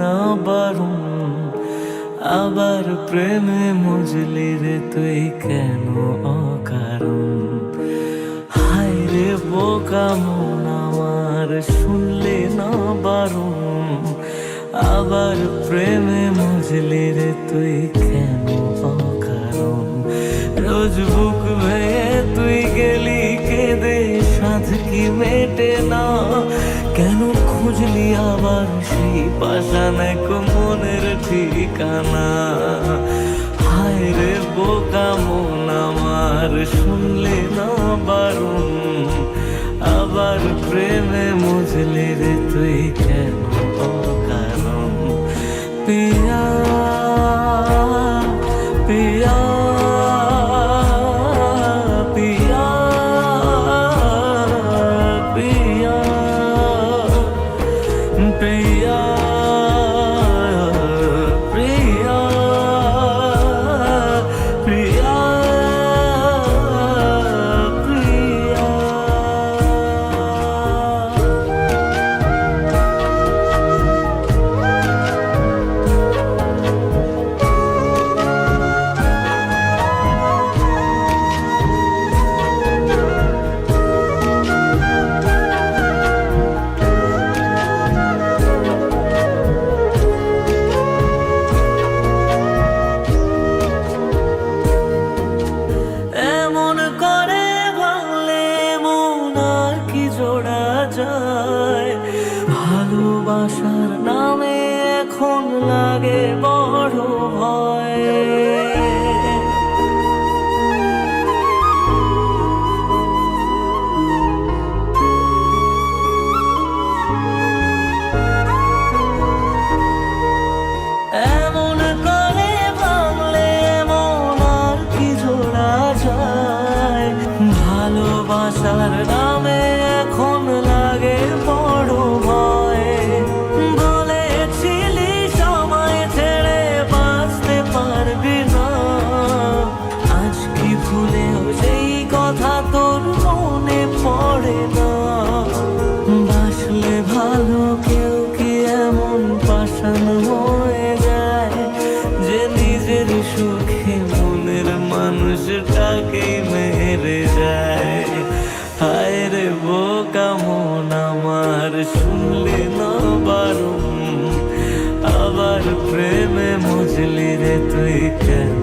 না বারণ, আবার প্রেমে মজলি রে তুই কেন অকারণ। হায় রে বোকা মন আমার, শুনলে না বারণ, আবার প্রেমে মজলি রে তুই কেন অকারণ। রোজ বুক ভেঙে তুই গেলি কেঁদে, সাধ কি মেটে না, কেন খুঁজলি আবার সেই পাষাণ এক মনের ঠিকানা। হায় রে বোকা মন আমার, শুনলে না বারণ, আবার প্রেমে মজলি রে তুই কেন অকারণ। পিয়া পিয়া প্রিয়া প্রিয়া প্রিয়া প্রিয়া। ভালোবাসার নামে এখন লাগে বড় ভয়, এমন করে ভাঙলে মন আর কি জোড়া যায়। ভালোবাসার নামে এখন লাগে বড় ভয়, বলেছিলি সময় ছেড়ে বাঁচতে পারবি না, আজ কি ভুলেও সেই কথা তোর মনে পড়ে না। বাসলে ভালো কেউ কি এমন পাষাণ হয়ে যায়, যে নিজের সুখে মনের মানুষটাকেই মেরে যায়। হায় রে বোকা মন আমার, শুনলে না বারণ, আবার প্রেমে মজলি রে তুই কেন